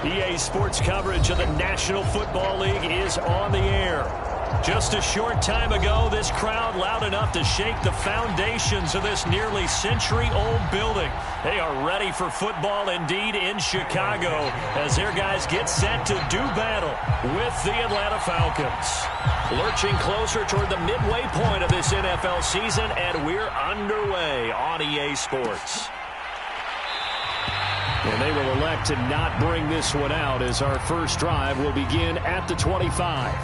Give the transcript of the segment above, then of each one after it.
EA Sports coverage of the National Football League is on the air. Just a short time ago, this crowd loud enough to shake the foundations of this nearly century-old building. They are ready for football indeed in Chicago as their guys get set to do battle with the Atlanta Falcons. Lurching closer toward the midway point of this NFL season, and we're underway on EA Sports. And they will elect to not bring this one out as our first drive will begin at the 25.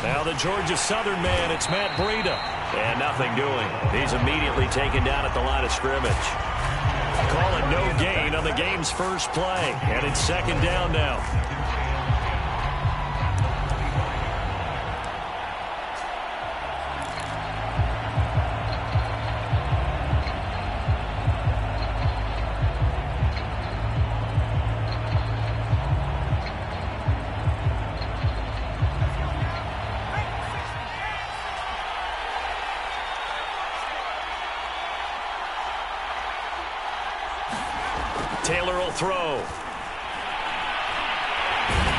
Now the Georgia Southern man, it's Matt Breida. And nothing doing. He's immediately taken down at the line of scrimmage. Call it no gain on the game's first play. And it's second down now. Taylor will throw.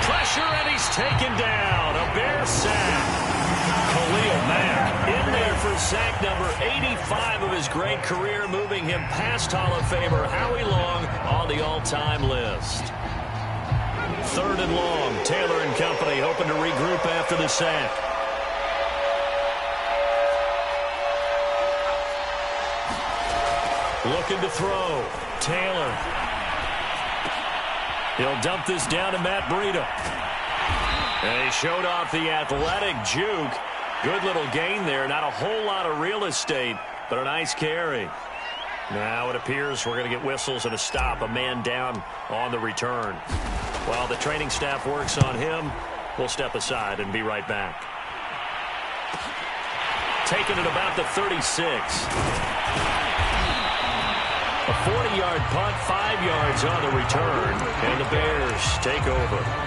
Pressure, and he's taken down. A Bear sack. Khalil Mack in there for sack number 85 of his great career, moving him past Hall of Famer Howie Long on the all-time list. Third and long. Taylor and company hoping to regroup after the sack. Looking to throw. Taylor. He'll dump this down to Matt Breida. And he showed off the athletic juke. Good little gain there. Not a whole lot of real estate, but a nice carry. Now it appears we're going to get whistles and a stop. A man down on the return. While the training staff works on him, we'll step aside and be right back. Taking it about the 36. A 40-yard punt, 5 yards on the return, and the Bears take over.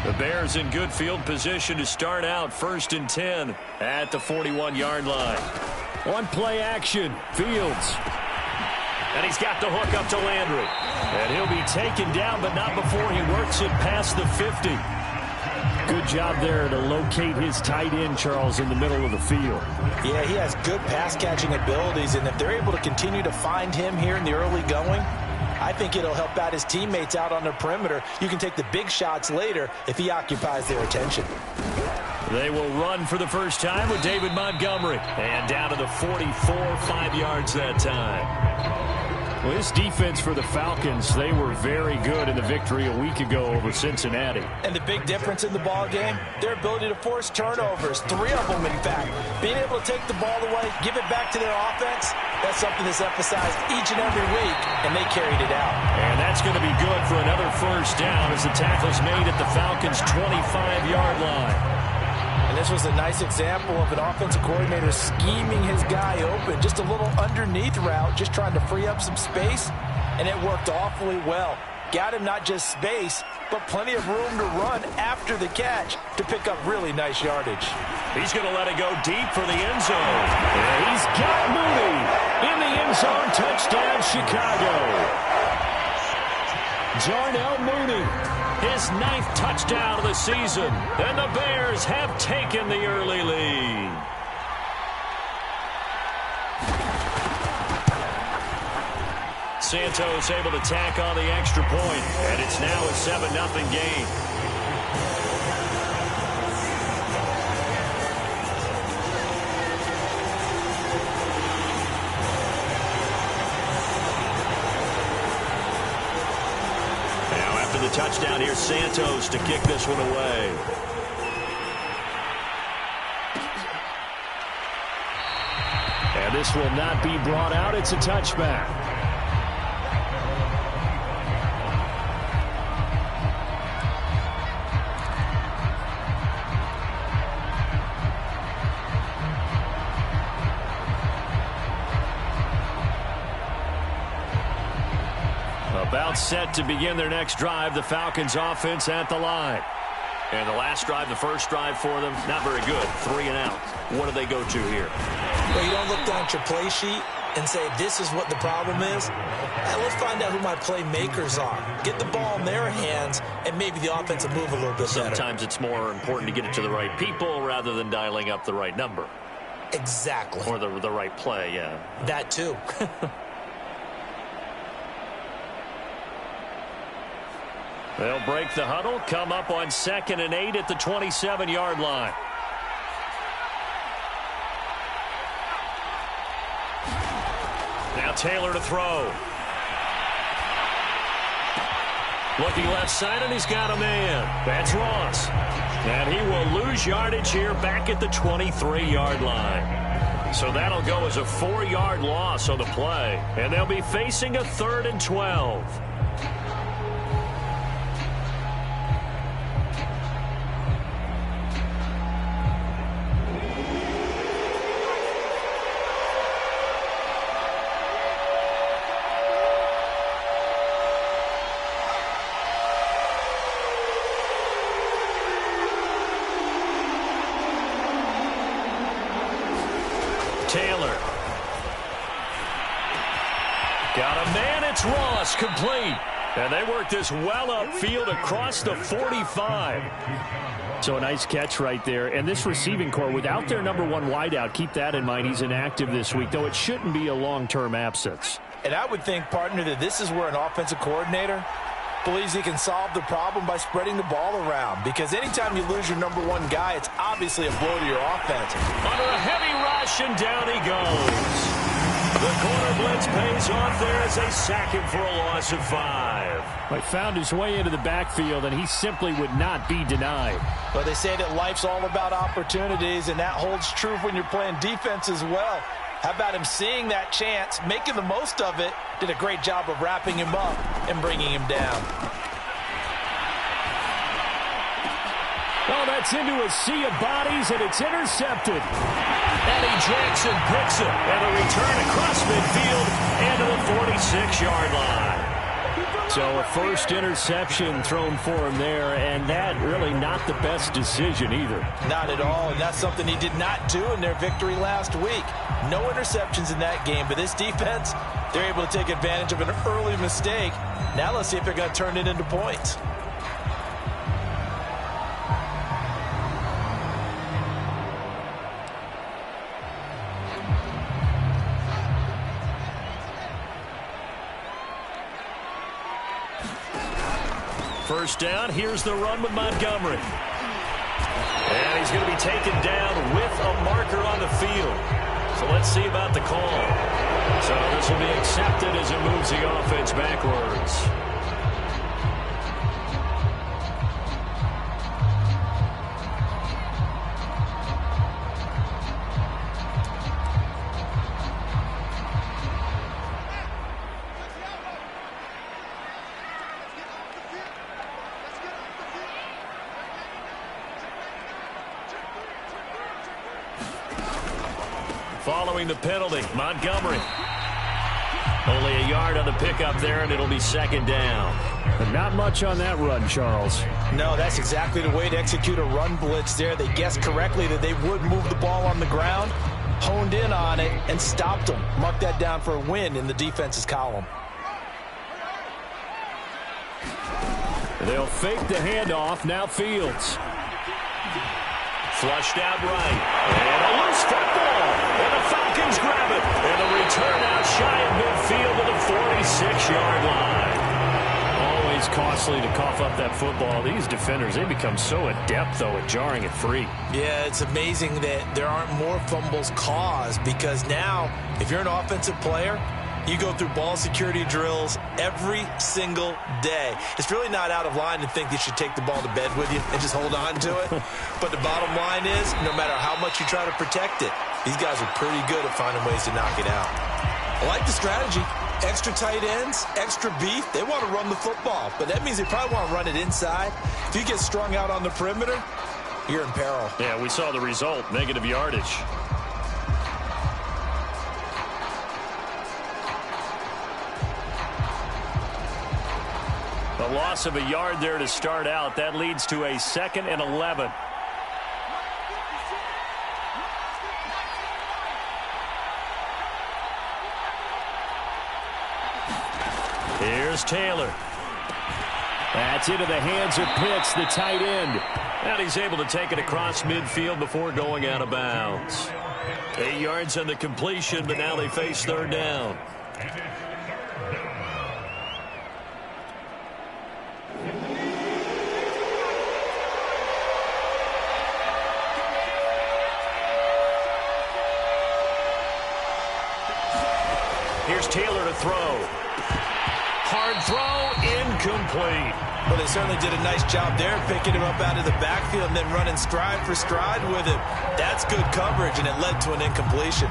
The Bears in good field position to start out 1st and 10 at the 41-yard line. One play action. Fields. And he's got the hook up to Landry. And he'll be taken down, but not before he works it past the 50. Good job there to locate his tight end, Charles, in the middle of the field. Yeah, he has good pass-catching abilities, and if they're able to continue to find him here in the early going, I think it'll help out his teammates out on the perimeter. You can take the big shots later if he occupies their attention. They will run for the first time with David Montgomery. And down to the 44, 5 yards that time. Well, this defense for the Falcons, they were very good in the victory a week ago over Cincinnati. And the big difference in the ball game, their ability to force turnovers, 3 of them in fact. Being able to take the ball away, give it back to their offense, that's something that's emphasized each and every week, and they carried it out. And that's going to be good for another first down as the tackle's made at the Falcons' 25-yard line. And this was a nice example of an offensive coordinator scheming his guy open. Just a little underneath route, just trying to free up some space, and it worked awfully well. Got him not just space, but plenty of room to run after the catch to pick up really nice yardage. He's going to let it go deep for the end zone. And he's got Mooney in the end zone. Touchdown, Chicago. Darnell Mooney, his 9th touchdown of the season. And the Bears have taken the early lead. Santos able to tack on the extra point, and it's now a 7-0 game. Now after the touchdown, here's Santos to kick this one away. And this will not be brought out. It's a touchback. About set to begin their next drive, the Falcons offense at the line. And the last drive, the first drive for them, not very good. 3 and out. What do they go to here? Well, you don't look down at your play sheet and say, this is what the problem is. Let's find out who my playmakers are. Get the ball in their hands, and maybe the offense will move a little bit better. Sometimes it's more important to get it to the right people rather than dialing up the right number. Exactly. Or the right play, yeah. That too. They'll break the huddle, come up on 2nd and 8 at the 27-yard line. Now Taylor to throw. Looking left side, and he's got a man. That's Ross. And he will lose yardage here back at the 23-yard line. So that'll go as a 4-yard loss on the play. And they'll be facing a 3rd and 12. Taylor. Got a man, it's Ross, complete. And they work this well upfield across the 45. So a nice catch right there. And this receiving core, without their number 1 wideout, keep that in mind. He's inactive this week, though it shouldn't be a long-term absence. And I would think, partner, that this is where an offensive coordinator believes he can solve the problem by spreading the ball around. Because anytime you lose your number 1 guy, it's obviously a blow to your offense. Under a heavy rush, and down he goes. The corner blitz pays off there as they sack him for a loss of 5. He found his way into the backfield, and he simply would not be denied. But they say that life's all about opportunities, and that holds true when you're playing defense as well. How about him seeing that chance, making the most of it, did a great job of wrapping him up and bringing him down. Oh, that's into a sea of bodies, and it's intercepted. Eddie Jackson picks it, and a return across midfield and to the 46-yard line. So a first interception thrown for him there, and that really not the best decision either. Not at all, and that's something he did not do in their victory last week. No interceptions in that game, but this defense, they're able to take advantage of an early mistake. Now let's see if they're going to turn it into points. First down, here's the run with Montgomery. And he's going to be taken down with a marker on the field. So let's see about the call. So this will be accepted as it moves the offense backwards. Following the penalty, Montgomery. Only a yard on the pickup there, and it'll be 2nd down. But not much on that run, Charles. No, that's exactly the way to execute a run blitz there. They guessed correctly that they would move the ball on the ground, honed in on it, and stopped them. Mark that down for a win in the defense's column. They'll fake the handoff. Now Fields. Flushed out right. And a loose football. And the Falcons grab it. And a return out shy of midfield to the nicely to cough up that football. These defenders, they become so adept, though, at jarring it free. Yeah, it's amazing that there aren't more fumbles caused, because now, if you're an offensive player, you go through ball security drills every single day. It's really not out of line to think you should take the ball to bed with you and just hold on to it. But the bottom line is, no matter how much you try to protect it, these guys are pretty good at finding ways to knock it out. I like the strategy. Extra tight ends, extra beef. They want to run the football, but that means they probably want to run it inside. If you get strung out on the perimeter, you're in peril. Yeah, we saw the result, negative yardage. A loss of a yard there to start out. That leads to a 2nd and 11. Here's Taylor. That's into the hands of Pitts, the tight end. And he's able to take it across midfield before going out of bounds. 8 yards on the completion, but now they face 3rd down. Here's Taylor to throw. Hard throw, incomplete. Well, they certainly did a nice job there, picking him up out of the backfield and then running stride for stride with him. That's good coverage, and it led to an incompletion.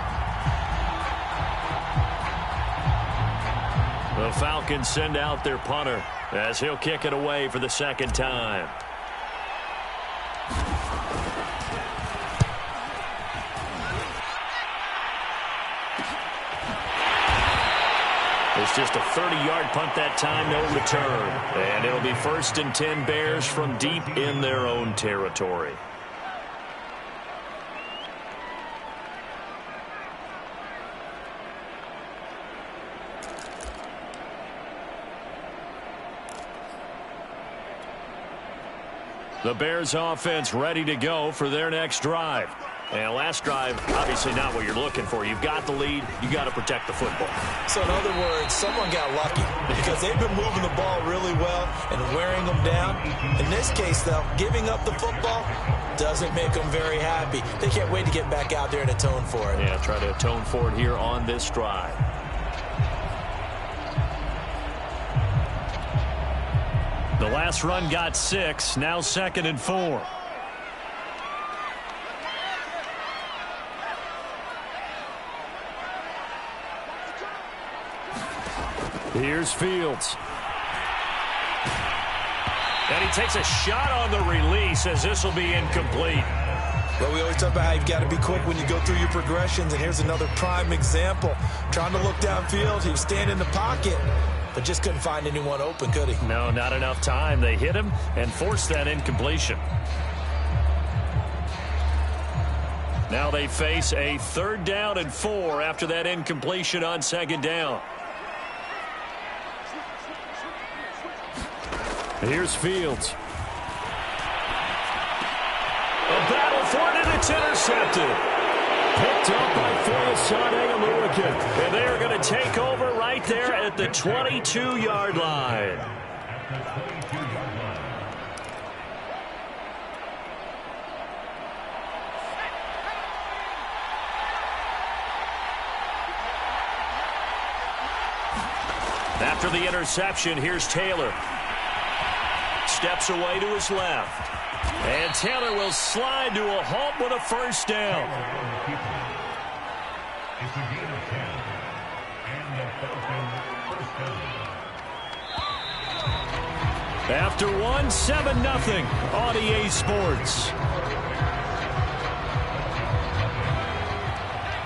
The Falcons send out their punter as he'll kick it away for the 2nd time. It's just a 30-yard punt that time, no return. And it'll be 1st and 10 Bears from deep in their own territory. The Bears offense ready to go for their next drive. And last drive, obviously not what you're looking for. You've got the lead. You got to protect the football. So in other words, someone got lucky because they've been moving the ball really well and wearing them down. In this case, though, giving up the football doesn't make them very happy. They can't wait to get back out there and atone for it. Yeah, try to atone for it here on this drive. The last run got 6. Now 2nd and 4. Here's Fields. And he takes a shot on the release as this will be incomplete. Well, we always talk about how you've got to be quick when you go through your progressions, and here's another prime example. Trying to look downfield, he was standing in the pocket, but just couldn't find anyone open, could he? No, not enough time. They hit him and forced that incompletion. Now they face a 3rd down and 4 after that incompletion on 2nd down. Here's Fields. A battle for it, and it's intercepted. Picked up by Foyesade. And they are going to take over right there at the 22-yard line. After the interception, here's Taylor. Steps away to his left. And Taylor will slide to a halt with a 1st down. After 1, 7-0 on EA Sports.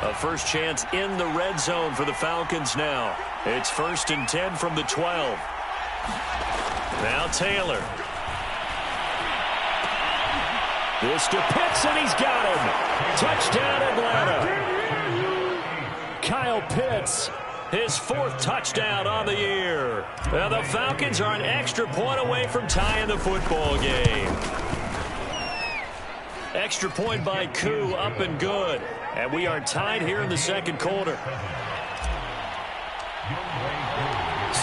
A first chance in the red zone for the Falcons now. It's 1st and 10 from the 12. Now Taylor. This to Pitts, and he's got him. Touchdown, Atlanta. Kyle Pitts, his 4th touchdown on the year. Now the Falcons are an extra point away from tying the football game. Extra point by Koo, up and good. And we are tied here in the 2nd quarter.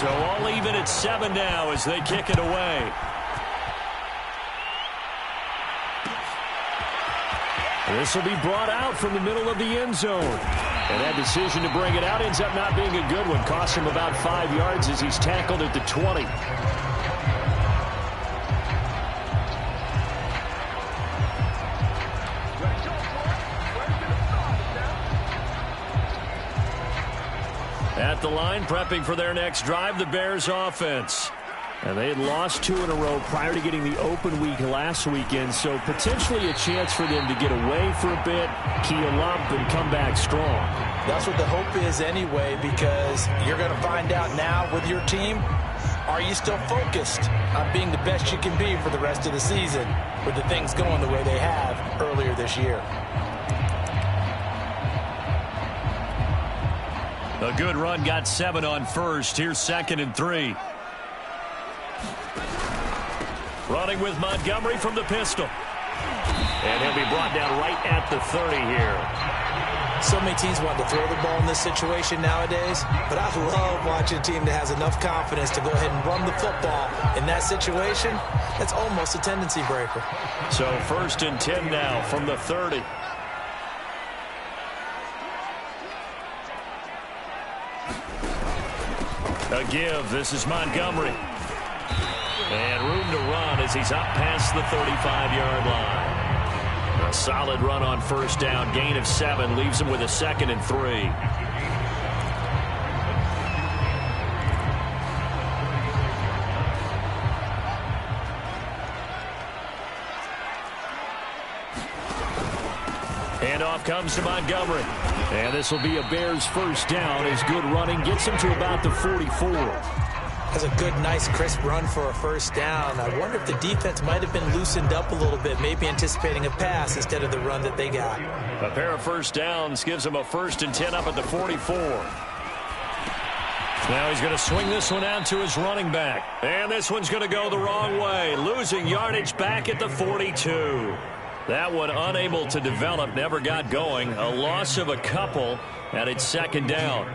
So all even at 7 now as they kick it away. This will be brought out from the middle of the end zone. And that decision to bring it out ends up not being a good one. Cost him about 5 yards as he's tackled at the 20. At the line, prepping for their next drive, the Bears offense. And they had lost 2 in a row prior to getting the open week last weekend, so potentially a chance for them to get away for a bit, key them up, and come back strong. That's what the hope is anyway, because you're going to find out now with your team, are you still focused on being the best you can be for the rest of the season with the things going the way they have earlier this year? A good run got 7 on first. Here's 2nd and 3. Running with Montgomery from the pistol. And he'll be brought down right at the 30 here. So many teams want to throw the ball in this situation nowadays, but I love watching a team that has enough confidence to go ahead and run the football in that situation. That's almost a tendency breaker. So 1st and 10 now from the 30. A give. This is Montgomery. And room to run as he's up past the 35-yard line. A solid run on 1st down. Gain of 7 leaves him with a 2nd and 3. Handoff comes to Montgomery. And this will be a Bears 1st down as good running gets him to about the 44. That's a good, nice, crisp run for a 1st down. I wonder if the defense might have been loosened up a little bit, maybe anticipating a pass instead of the run that they got. A pair of 1st downs gives him a 1st and 10 up at the 44. Now he's going to swing this one out to his running back. And this one's going to go the wrong way, losing yardage back at the 42. That one unable to develop, never got going. A loss of a couple, and it's 2nd down.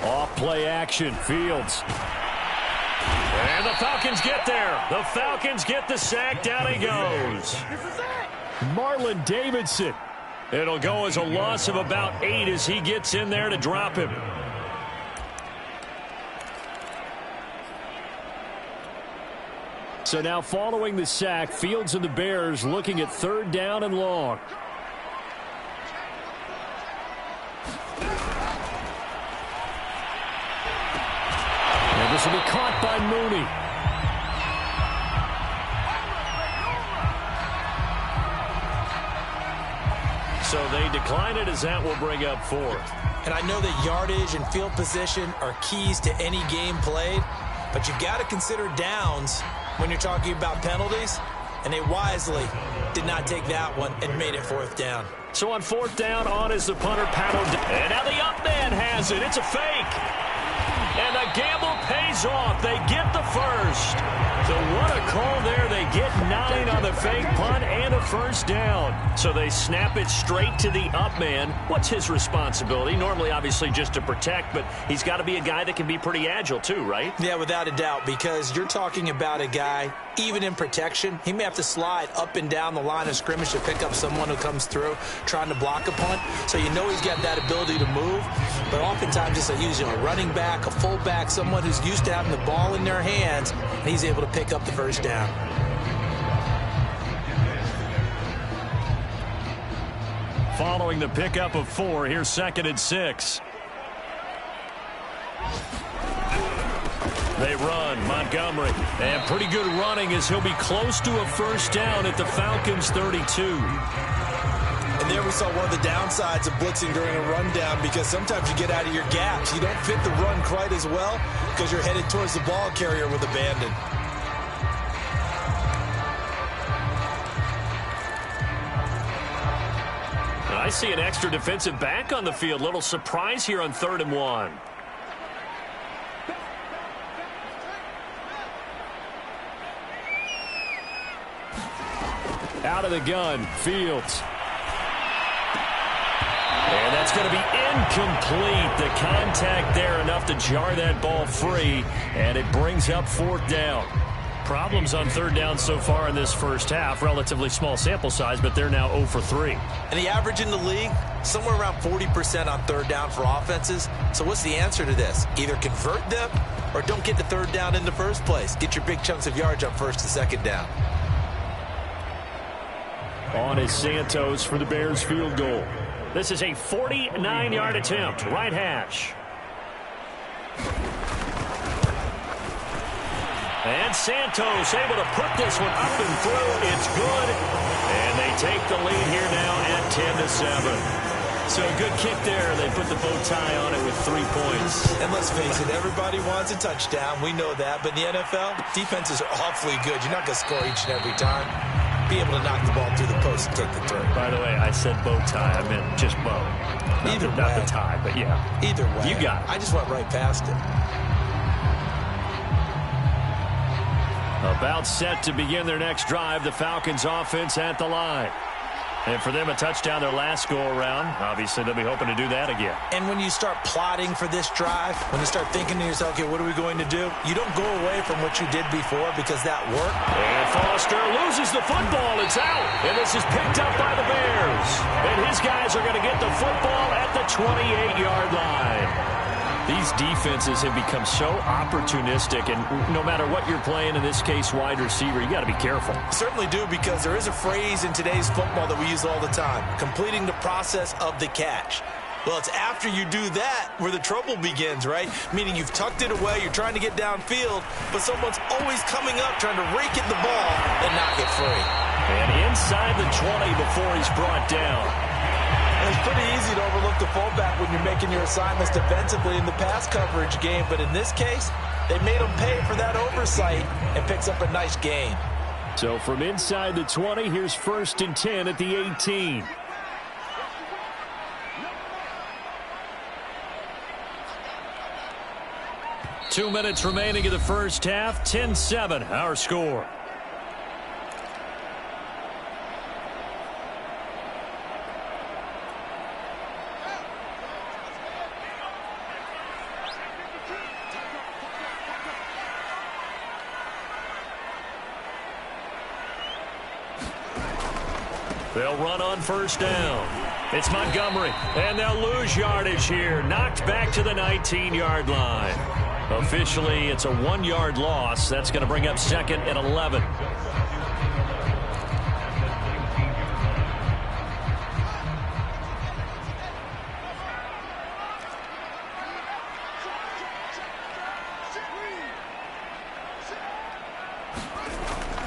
Off play action, Fields. And the Falcons get there. The Falcons get the sack. Down he goes. Marlon Davidson. It'll go as a loss of about 8 as he gets in there to drop him. So now following the sack, Fields and the Bears looking at 3rd down and long. And this will be caught by Mooney. So they decline it as that will bring up 4th. And I know that yardage and field position are keys to any game played, but you got to consider downs when you're talking about penalties, and they wisely did not take that one and made it 4th down. So on 4th down, on is the punter, paddled. And now the up man has it. It's a fake. And the gamble pays off. They get the 1st. So what a call there. They get 9 on the fake punt and a 1st down. So they snap it straight to the up man. What's his responsibility? Normally, obviously, just to protect, but he's got to be a guy that can be pretty agile too, right? Yeah, without a doubt, because you're talking about a guy, even in protection, he may have to slide up and down the line of scrimmage to pick up someone who comes through trying to block a punt. So you know he's got that ability to move, but oftentimes it's usually a running back, a fullback, someone who's used to having the ball in their hands, and he's able to pick up the 1st down. Following the pickup of 4, here's 2nd and 6. They run, Montgomery. And pretty good running as he'll be close to a 1st down at the Falcons' 32. And there we saw one of the downsides of blitzing during a rundown, because sometimes you get out of your gaps. You don't fit the run quite as well because you're headed towards the ball carrier with abandon. I see an extra defensive back on the field. Little surprise here on 3rd and 1. Out of the gun, Fields. And that's going to be incomplete. The contact there enough to jar that ball free, and it brings up fourth down. Problems on third down so far in this first half. Relatively small sample size, but they're now 0 for 3. And the average in the league, somewhere around 40% on third down for offenses. So what's the answer to this? Either convert them or don't get the third down in the first place. Get your big chunks of yards up first and second down. On is Santos for the Bears field goal. This is a 49-yard attempt, right hash. And Santos able to put this one up and through. It's good. And they take the lead here now at 10-7. So a good kick there. They put the bow tie on it with 3 points. And let's face it, everybody wants a touchdown. We know that. But in the NFL, defenses are awfully good. You're not going to score each and every time. Be able to knock the ball through the post and take the turn. By the way, I said bow tie. I meant just bow. Not the tie, but yeah. Either way. You got it. I just went right past it. About set to begin their next drive. The Falcons offense at the line. And for them, a touchdown their last go-around. Obviously, they'll be hoping to do that again. And when you start plotting for this drive, when you start thinking to yourself, okay, what are we going to do? You don't go away from what you did before because that worked. And Foster loses the football. It's out. And this is picked up by the Bears. And his guys are going to get the football at the 28-yard line. These defenses have become so opportunistic, and no matter what you're playing, in this case, wide receiver, you got to be careful. Certainly do, because there is a phrase in today's football that we use all the time, completing the process of the catch. Well, it's after you do that where the trouble begins, right? Meaning you've tucked it away, you're trying to get downfield, but someone's always coming up trying to rake at the ball and knock it free. And inside the 20 before he's brought down. It's pretty easy to overlook the fullback when you're making your assignments defensively in the pass coverage game, but in this case, they made him pay for that oversight and picks up a nice gain. So from inside the 20, here's 1st and 10 at the 18. Two minutes remaining in the first half, 10-7, our score. They'll run on first down. It's Montgomery, and they'll lose yardage here. Knocked back to the 19-yard line. Officially, it's a 1-yard loss. That's going to bring up 2nd and 11.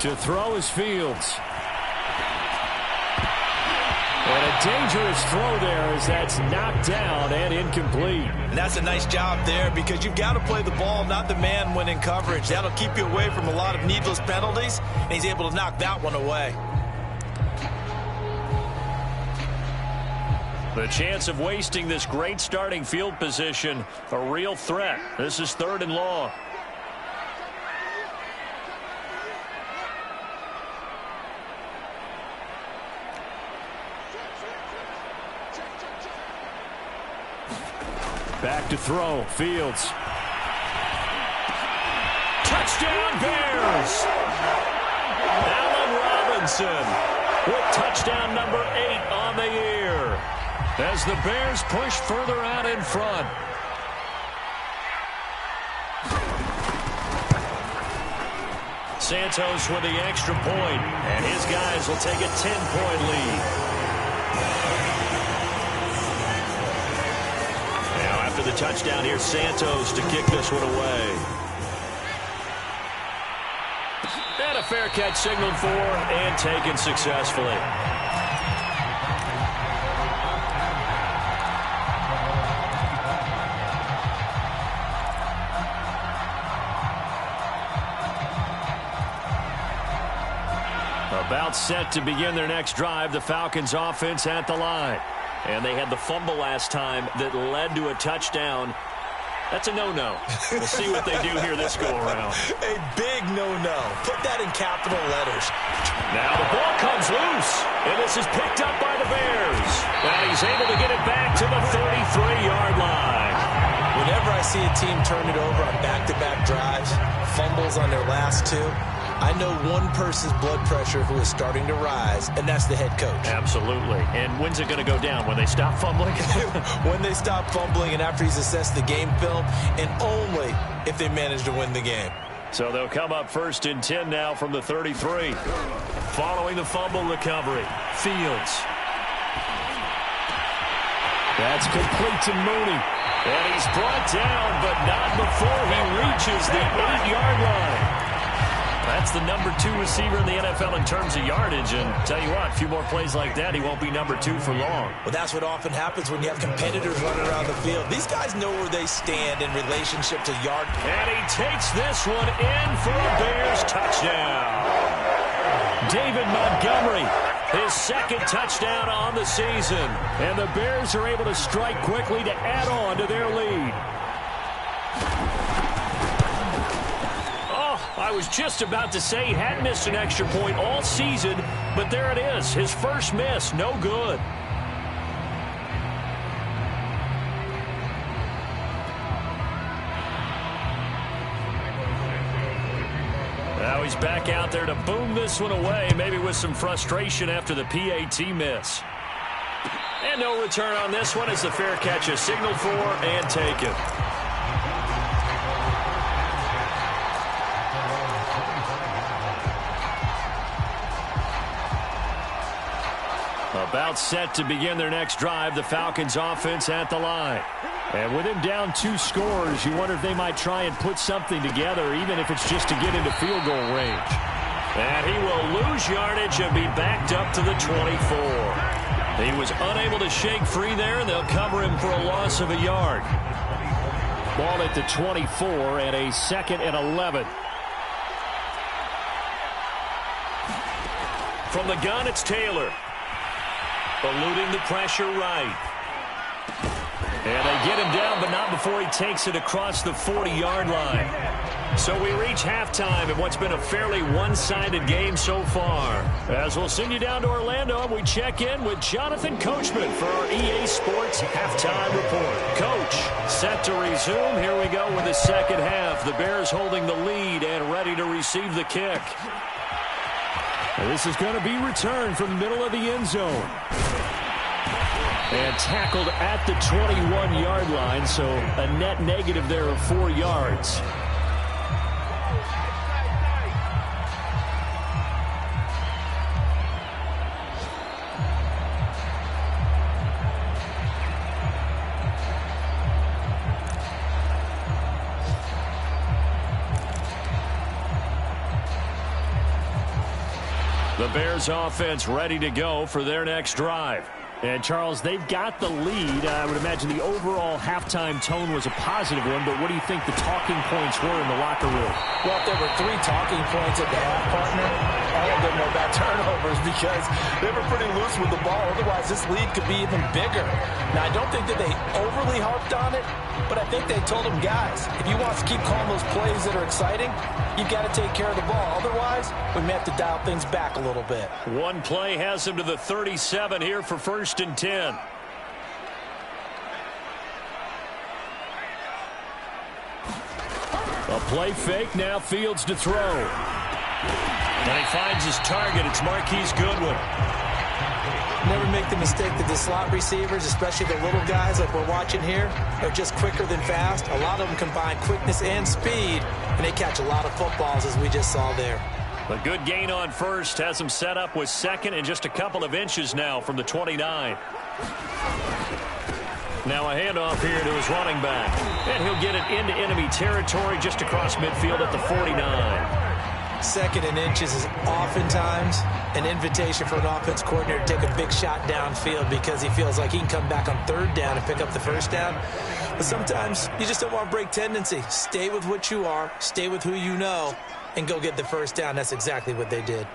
To throw is Fields. And a dangerous throw there as that's knocked down and incomplete. And that's a nice job there because you've got to play the ball, not the man when in coverage. That'll keep you away from a lot of needless penalties, and he's able to knock that one away. The chance of wasting this great starting field position, a real threat. This is 3rd and long. Back to throw, Fields. Touchdown, Bears! Allen Robinson with touchdown number 8 on the year as the Bears push further out in front. Santos with the extra point, and his guys will take a 10-point lead. After the touchdown, here's Santos to kick this one away. And a fair catch signaled for and taken successfully. About set to begin their next drive, the Falcons offense at the line. And they had the fumble last time that led to a touchdown. That's a no-no. We'll see what they do here this go-around. A big no-no. Put that in capital letters. Now the ball comes loose, and this is picked up by the Bears. And he's able to get it back to the 33-yard line. Whenever I see a team turn it over on back-to-back drives, fumbles on their last two, I know one person's blood pressure who is starting to rise, and that's the head coach. Absolutely. And when's it going to go down? When they stop fumbling? When they stop fumbling and after he's assessed the game film, and only if they manage to win the game. So they'll come up 1st and 10 now from the 33. Following the fumble recovery, Fields. That's complete to Mooney. And he's brought down, but not before he reaches the 8-yard line. That's the number 2 receiver in the NFL in terms of yardage. And tell you what, a few more plays like that, he won't be number 2 for long. Well, that's what often happens when you have competitors running around the field. These guys know where they stand in relationship to yard. And he takes this one in for a Bears touchdown. David Montgomery, his 2nd touchdown on the season. And the Bears are able to strike quickly to add on to their lead. I was just about to say he had missed an extra point all season, but there it is. His first miss, no good. Now he's back out there to boom this one away, maybe with some frustration after the PAT miss. And no return on this one as the fair catch is signaled for and taken. About set to begin their next drive, the Falcons offense at the line. And with him down 2 scores, you wonder if they might try and put something together, even if it's just to get into field goal range. And he will lose yardage and be backed up to the 24. He was unable to shake free there, and they'll cover him for a loss of a yard. Ball at the 24 and a 2nd and 11. From the gun, it's Taylor. Eluding the pressure right. And they get him down, but not before he takes it across the 40-yard line. So we reach halftime in what's been a fairly one-sided game so far. As we'll send you down to Orlando, and we check in with Jonathan Coachman for our EA Sports Halftime Report. Coach, set to resume. Here we go with the second half. The Bears holding the lead and ready to receive the kick. And this is going to be returned from the middle of the end zone. And tackled at the 21-yard line, so a net negative there of 4 yards. The Bears offense ready to go for their next drive. And, Charles, they've got the lead. I would imagine the overall halftime tone was a positive one, but what do you think the talking points were in the locker room? Well, if there were 3 talking points at the half, partner, all of them were about turnovers because they were pretty loose with the ball. Otherwise, this lead could be even bigger. Now, I don't think that they overly harped on it, but I think they told them, guys, if you want to keep calling those plays that are exciting, you've got to take care of the ball. Otherwise, we may have to dial things back a little bit. One play has him to the 37 here for 1st and 10. A play fake, now Fields to throw. And he finds his target. It's Marquise Goodwin. Never make the mistake that the slot receivers, especially the little guys like we're watching here, are just quicker than fast. A lot of them combine quickness and speed, and they catch a lot of footballs, as we just saw there. A good gain on first has him set up with 2nd and just a couple of inches now from the 29. Now a handoff here to his running back. And he'll get it into enemy territory just across midfield at the 49. 2nd and inches is oftentimes an invitation for an offense coordinator to take a big shot downfield because he feels like he can come back on 3rd down and pick up the 1st down. But sometimes you just don't want to break tendency. Stay with what you are, stay with who you know, and go get the 1st down. That's exactly what they did.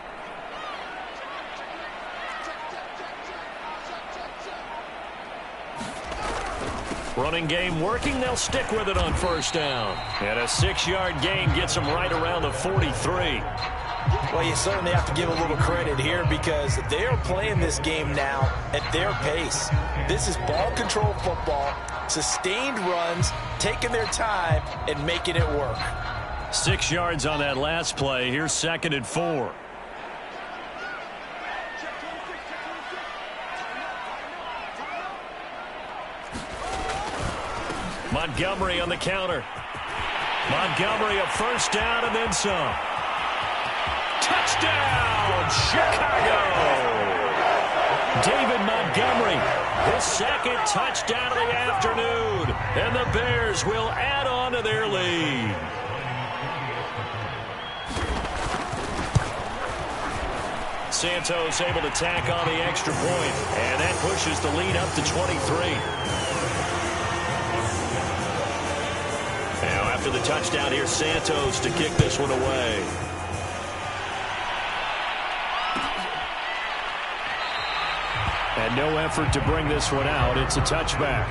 Running game working. They'll stick with it on 1st down. And a 6-yard gain gets them right around the 43. Well, you certainly have to give a little credit here because they are playing this game now at their pace. This is ball control football, sustained runs, taking their time, and making it work. 6 yards on that last play. Here's 2nd and 4. Montgomery on the counter. Montgomery a first down and then some. Touchdown, Chicago! David Montgomery, his 2nd touchdown of the afternoon. And the Bears will add on to their lead. Santos able to tack on the extra point. And that pushes the lead up to 23. Now after the touchdown, here's Santos to kick this one away. And no effort to bring this one out. It's a touchback.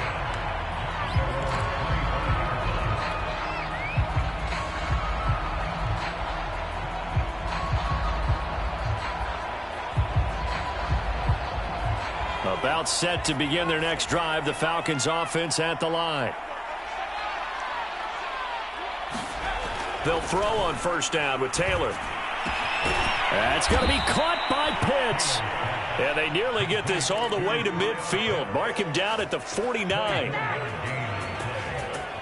About set to begin their next drive. The Falcons offense at the line. They'll throw on first down with Taylor. That's going to be caught by Pitts. And they nearly get this all the way to midfield. Mark him down at the 49.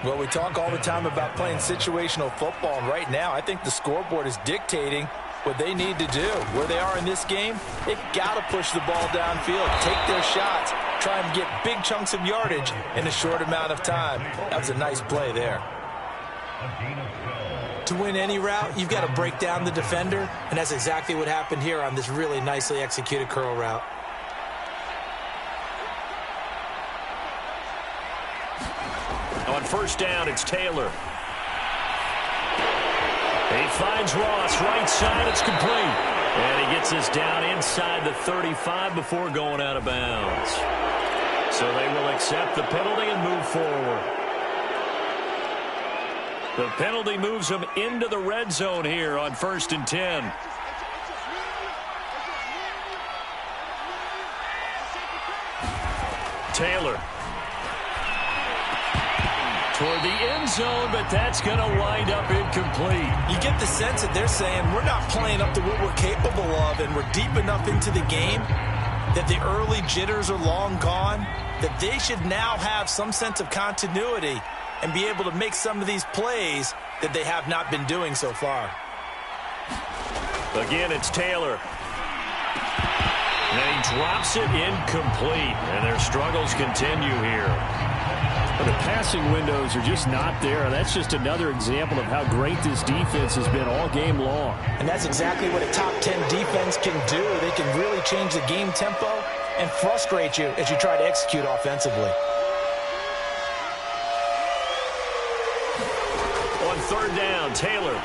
Well, we talk all the time about playing situational football, and right now I think the scoreboard is dictating what they need to do. Where they are in this game, they've got to push the ball downfield, take their shots, try and get big chunks of yardage in a short amount of time. That was a nice play there. To win any route, you've got to break down the defender, and that's exactly what happened here on this really nicely executed curl route. On first down, it's Taylor. He finds Ross, right side, it's complete. And he gets this down inside the 35 before going out of bounds. So they will accept the penalty and move forward. The penalty moves them into the red zone here on 1st and 10. Taylor. Toward the end zone, but that's going to wind up incomplete. You get the sense that they're saying we're not playing up to what we're capable of, and we're deep enough into the game that the early jitters are long gone, that they should now have some sense of continuity and be able to make some of these plays that they have not been doing so far. Again, it's Taylor. And he drops it incomplete, and their struggles continue here. But the passing windows are just not there. That's just another example of how great this defense has been all game long. And that's exactly what a top 10 defense can do. They can really change the game tempo and frustrate you as you try to execute offensively. On third down, Taylor.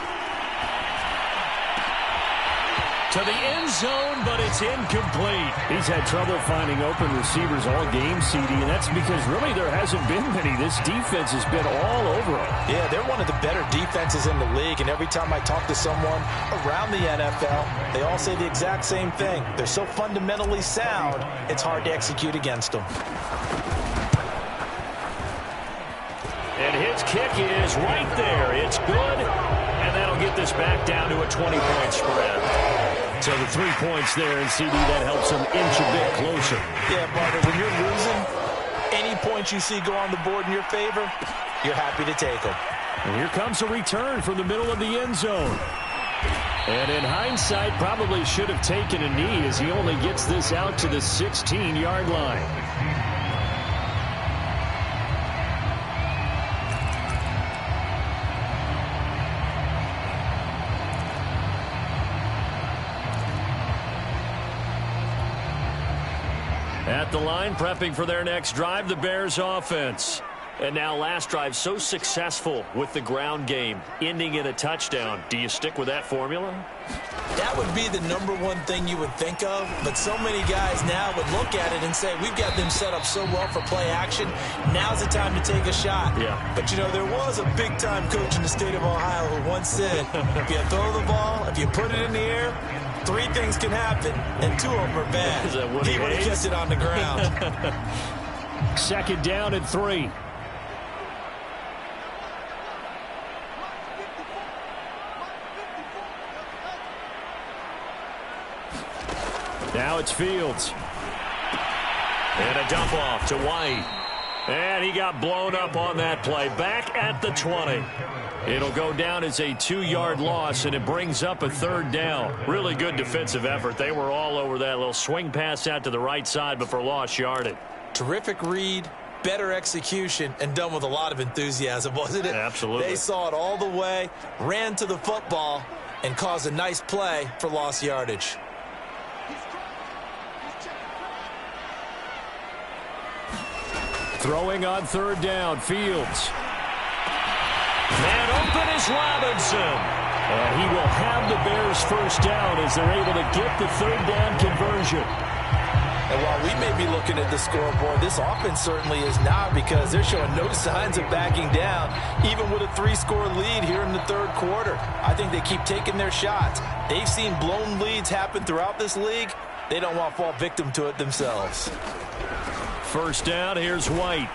To the end zone, but it's incomplete. He's had trouble finding open receivers all game, CD, and that's because really there hasn't been many. This defense has been all over them. Yeah, they're one of the better defenses in the league, and every time I talk to someone around the NFL, they all say the exact same thing. They're so fundamentally sound, it's hard to execute against them. And his kick is right there. It's good, and that'll get this back down to a 20-point spread. So the 3 points there, and CD, that helps them inch a bit closer. Yeah, partner, when you're losing, any points you see go on the board in your favor, you're happy to take them. And here comes a return from the middle of the end zone. And in hindsight, probably should have taken a knee as he only gets this out to the 16-yard line. At the line, prepping for their next drive, the Bears offense. And now last drive so successful with the ground game, ending in a touchdown. Do you stick with that formula? That would be the number one thing you would think of, but so many guys now would look at it and say, we've got them set up so well for play action, now's the time to take a shot. Yeah. But, you know, there was a big-time coach in the state of Ohio who once said, if you throw the ball, if you put it in the air, 3 things can happen, and 2 of them are bad. He would have kept it on the ground. 2nd down and 3. Now it's Fields. And a dump off to White. And he got blown up on that play. Back at the 20. It'll go down as a 2-yard loss, and it brings up a 3rd down. Really good defensive effort. They were all over that little swing pass out to the right side before lost yardage. Terrific read, better execution, and done with a lot of enthusiasm, wasn't it? Absolutely. They saw it all the way, ran to the football, and caused a nice play for lost yardage. Throwing on 3rd down, Fields. Man open is Robinson. And he will have the Bears 1st down as they're able to get the 3rd down conversion. And while we may be looking at the scoreboard, this offense certainly is not, because they're showing no signs of backing down, even with a 3-score lead here in the 3rd quarter. I think they keep taking their shots. They've seen blown leads happen throughout this league. They don't want to fall victim to it themselves. 1st down, here's White.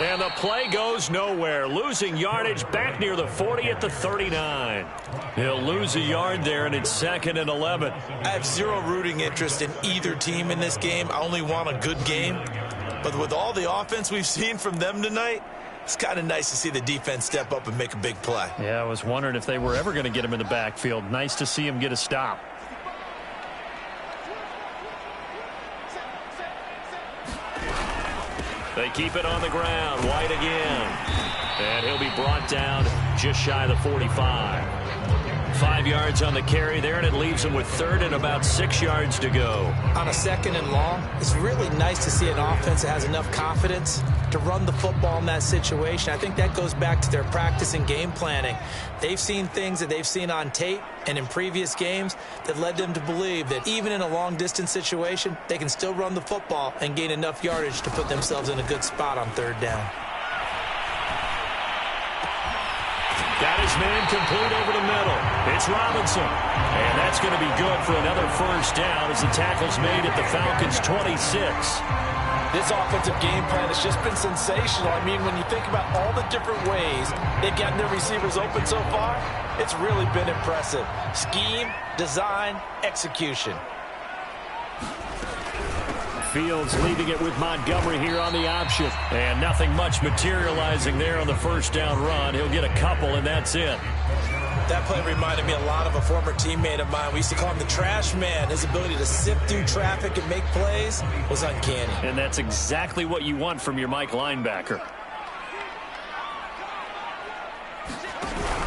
And the play goes nowhere. Losing yardage back near the 40 at the 39. He'll lose a yard there, and it's 2nd and 11. I have zero rooting interest in either team in this game. I only want a good game. But with all the offense we've seen from them tonight, it's kind of nice to see the defense step up and make a big play. Yeah, I was wondering if they were ever going to get him in the backfield. Nice to see him get a stop. They keep it on the ground. White again. And he'll be brought down just shy of the 45. 5 yards on the carry there, and it leaves him with 3rd and about 6 yards to go. On a 2nd and long, it's really nice to see an offense that has enough confidence to run the football in that situation. I think that goes back to their practice and game planning. They've seen things that they've seen on tape and in previous games that led them to believe that even in a long-distance situation, they can still run the football and gain enough yardage to put themselves in a good spot on 3rd down. Got his man complete over the middle. It's Robinson. And that's going to be good for another 1st down as the tackle's made at the Falcons' 26. This offensive game plan has just been sensational. I mean, when you think about all the different ways they've gotten their receivers open so far, it's really been impressive. Scheme, design, execution. Fields leaving it with Montgomery here on the option. And nothing much materializing there on the 1st down run. He'll get a couple, and that's it. That play reminded me a lot of a former teammate of mine. We used to call him the trash man. His ability to sift through traffic and make plays was uncanny. And that's exactly what you want from your Mike linebacker.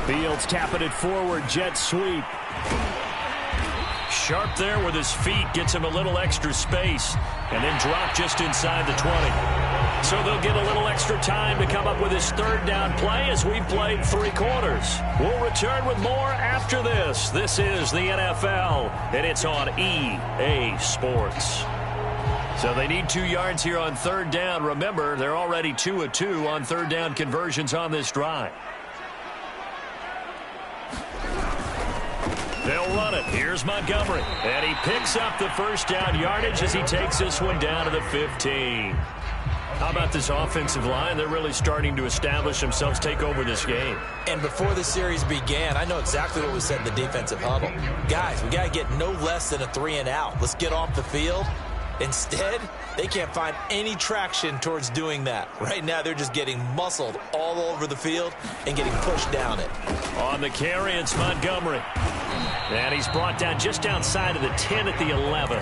Fields tapping it forward, jet sweep. Sharp there with his feet, gets him a little extra space, and then drop just inside the 20. So they'll get a little extra time to come up with his 3rd down play as we've played 3 quarters. We'll return with more after this. This is the NFL, and it's on EA Sports. So they need 2 yards here on 3rd down. Remember, they're already 2 of 2 on 3rd down conversions on this drive. They'll run it. Here's Montgomery. And he picks up the 1st down yardage as he takes this one down to the 15. How about this offensive line? They're really starting to establish themselves, take over this game. And before the series began, I know exactly what we said in the defensive huddle. Guys, we got to get no less than a 3 and out. Let's get off the field. Instead, they can't find any traction towards doing that. Right now, they're just getting muscled all over the field and getting pushed down it. On the carry, it's Montgomery. And he's brought down just outside of the 10 at the 11.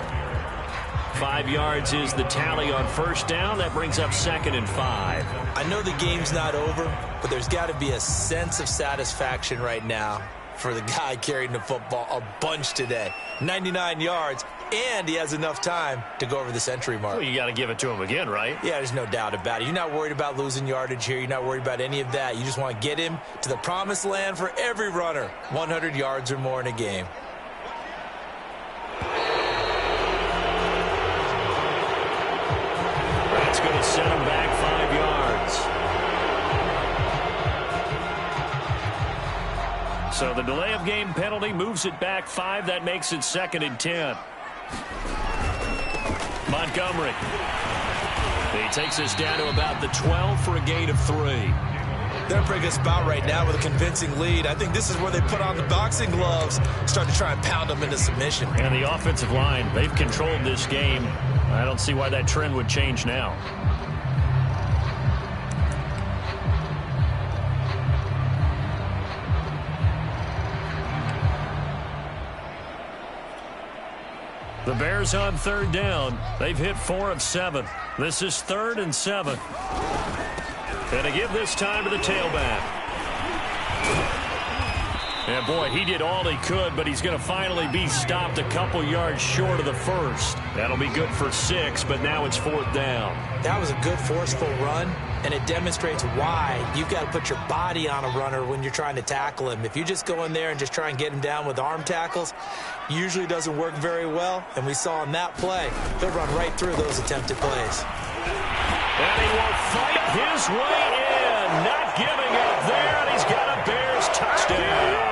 5 yards is the tally on 1st down. That brings up 2nd and 5. I know the game's not over, but there's got to be a sense of satisfaction right now for the guy carrying the football a bunch today. 99 yards, and he has enough time to go over the century mark. Well, you got to give it to him again, right? Yeah, there's no doubt about it. You're not worried about losing yardage here. You're not worried about any of that. You just want to get him to the promised land for every runner. 100 yards or more in a game. That's going to set him back 5 yards. So the delay of game penalty moves it back 5. That makes it 2nd and 10. Montgomery. He takes us down to about the 12 for a gain of 3. They're in a pretty good spot right now with a convincing lead. I think this is where they put on the boxing gloves, start to try and pound them into submission. And the offensive line, they've controlled this game. I don't see why that trend would change now. The Bears on 3rd down. They've hit 4 of 7. This is 3rd and 7. And to give this time to the tailback. And boy, he did all he could, but he's going to finally be stopped a couple yards short of the first. That'll be good for 6, but now it's 4th down. That was a good, forceful run, and it demonstrates why you've got to put your body on a runner when you're trying to tackle him. If you just go in there and just try and get him down with arm tackles, usually doesn't work very well, and we saw in that play, he'll run right through those attempted plays. And he will fight his way in, not giving up there, and he's got a Bears touchdown.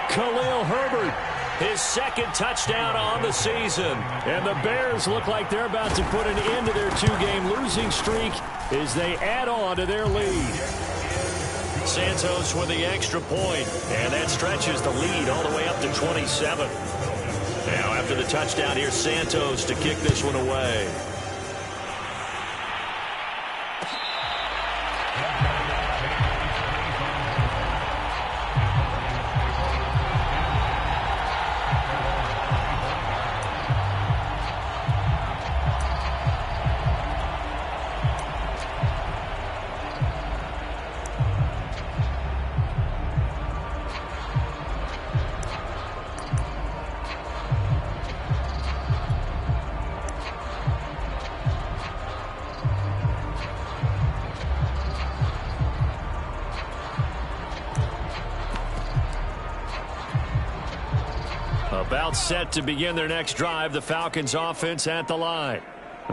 Khalil Herbert, his 2nd touchdown on the season. And the Bears look like they're about to put an end to their 2-game losing streak as they add on to their lead. Santos with the extra point, and that stretches the lead all the way up to 27. Now after the touchdown, here's Santos to kick this one away. About set to begin their next drive, the Falcons offense at the line.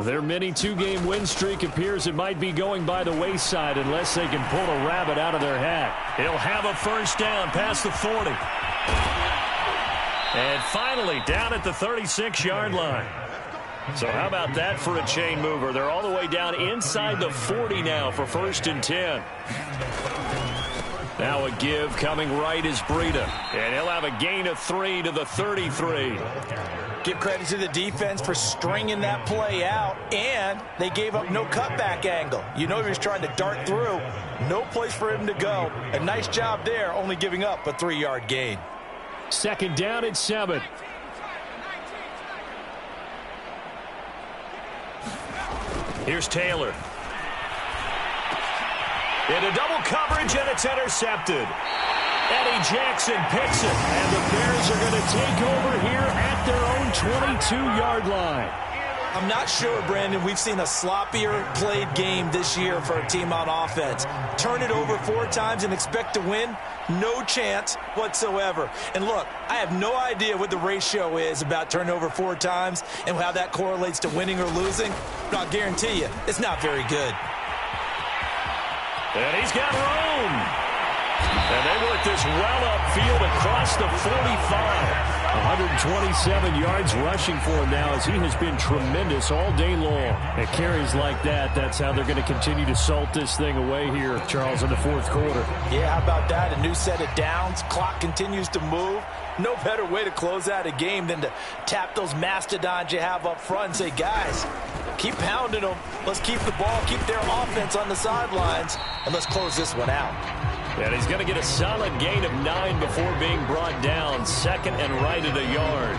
Their mini 2-game win streak appears it might be going by the wayside unless they can pull a rabbit out of their hat. He'll have a 1st down past the 40. And finally down at the 36-yard line. So how about that for a chain mover? They're all the way down inside the 40 now for 1st and 10. Now a give coming right is Breida. And he'll have a gain of 3 to the 33. Give credit to the defense for stringing that play out, and they gave up no cutback angle. You know he was trying to dart through. No place for him to go. A nice job there, only giving up a 3-yard gain. 2nd down and 7. Here's Taylor. Into double coverage, and it's intercepted. Eddie Jackson picks it, and the Bears are going to take over here at their own 22-yard line. I'm not sure, Brandon, we've seen a sloppier played game this year for a team on offense. Turn it over 4 times and expect to win? No chance whatsoever. And look, I have no idea what the ratio is about turning over 4 times and how that correlates to winning or losing, but I'll guarantee you it's not very good. And he's got room. And they work this well upfield across the 45. 127 yards rushing for him now as he has been tremendous all day long. At carries like that, that's how they're going to continue to salt this thing away here, Charles, in the 4th quarter. Yeah, how about that? A new set of downs. Clock continues to move. No better way to close out a game than to tap those mastodons you have up front and say, guys, keep pounding them. Let's keep the ball, keep their offense on the sidelines, and let's close this one out. And he's going to get a solid gain of 9 before being brought down. 2nd and right at a yard.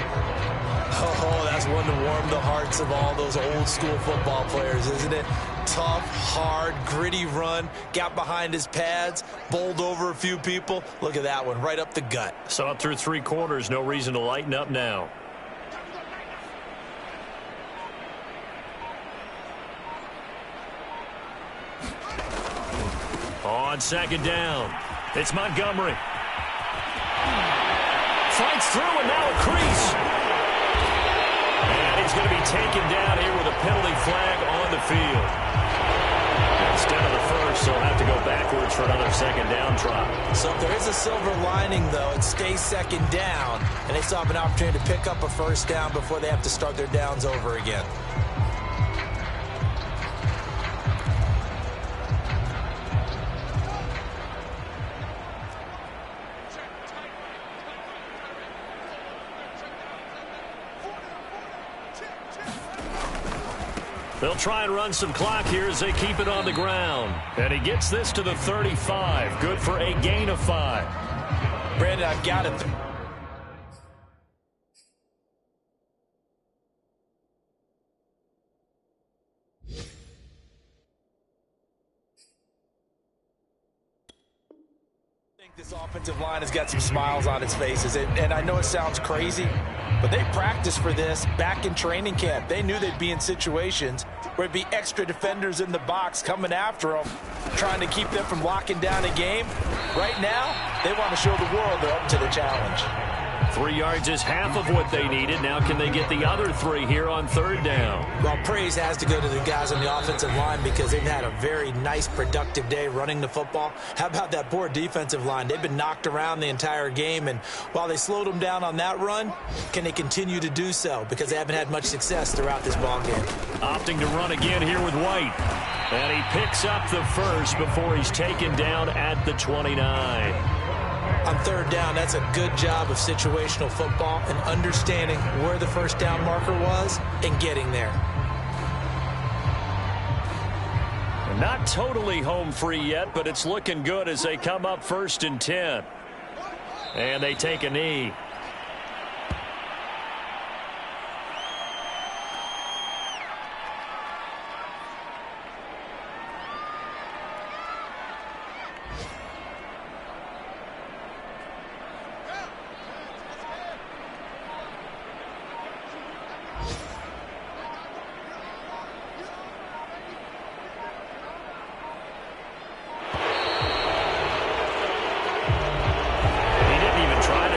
Oh, that's one to warm the hearts of all those old school football players, isn't it? tough, hard, gritty run. Got behind his pads, bowled over a few people. Look at that one, right up the gut. Saw it through 3 quarters. No reason to lighten up now. On second down, it's Montgomery. Fights through and now a crease. And he's going to be taken down here with a penalty flag on the field. Instead of the first, he'll have to go backwards for another second down try. So if there is a silver lining, though, it stays second down, and they still have an opportunity to pick up a first down before they have to start their downs over again. They'll try and run some clock here as they keep it on the ground. And he gets this to the 35. Good for a gain of 5. Brandon, I've got it. This offensive line has got some smiles on its faces, and I know it sounds crazy, but they practiced for this back in training camp. They knew they'd be in situations where it'd be extra defenders in the box coming after them, trying to keep them from locking down a game. Right now, they want to show the world they're up to the challenge. 3 yards is half of what they needed. Now can they get the other 3 here on third down? Well, praise has to go to the guys on the offensive line because they've had a very nice, productive day running the football. How about that poor defensive line? They've been knocked around the entire game, and while they slowed them down on that run, can they continue to do so? Because they haven't had much success throughout this ball game. Opting to run again here with White. And he picks up the first before he's taken down at the 29. On third down, that's a good job of situational football and understanding where the first down marker was and getting there. Not totally home free yet, but it's looking good as they come up 1st and 10. And they take a knee.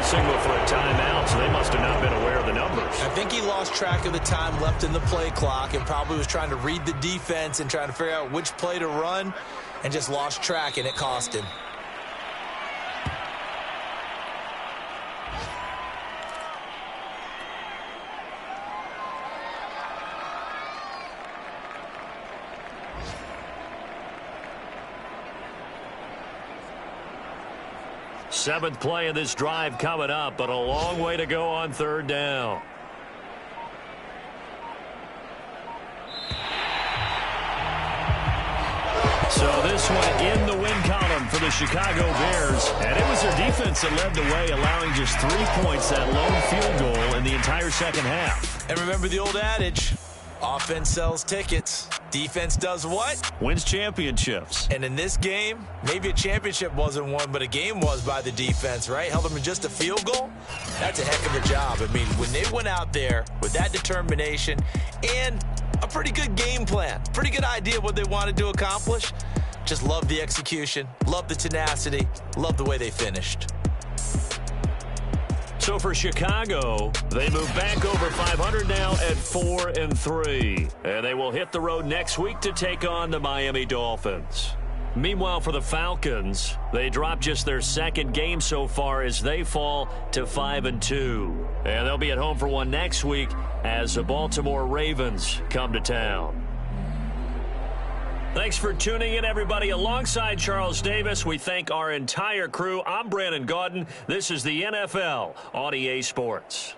Signal for a timeout, so they must have not been aware of the numbers. I think he lost track of the time left in the play clock and probably was trying to read the defense and trying to figure out which play to run and just lost track, and it cost him. Seventh play of this drive coming up, but a long way to go on third down. So this one in the win column for the Chicago Bears. And it was their defense that led the way, allowing just 3 points, that lone field goal in the entire second half. And remember the old adage, offense sells tickets. Defense does what? Wins championships. And in this game, maybe a championship wasn't won, but a game was by the defense, right? Held them to just a field goal. That's a heck of a job. I mean, when they went out there with that determination and a pretty good game plan, pretty good idea of what they wanted to accomplish, just love the execution, love the tenacity, love the way they finished. So for Chicago, they move back over 500 now at 4-3. And they will hit the road next week to take on the Miami Dolphins. Meanwhile, for the Falcons, they drop just their second game so far as they fall to 5-2. And they'll be at home for one next week as the Baltimore Ravens come to town. Thanks for tuning in, everybody. Alongside Charles Davis, we thank our entire crew. I'm Brandon Gaudin. This is the NFL on EA Sports.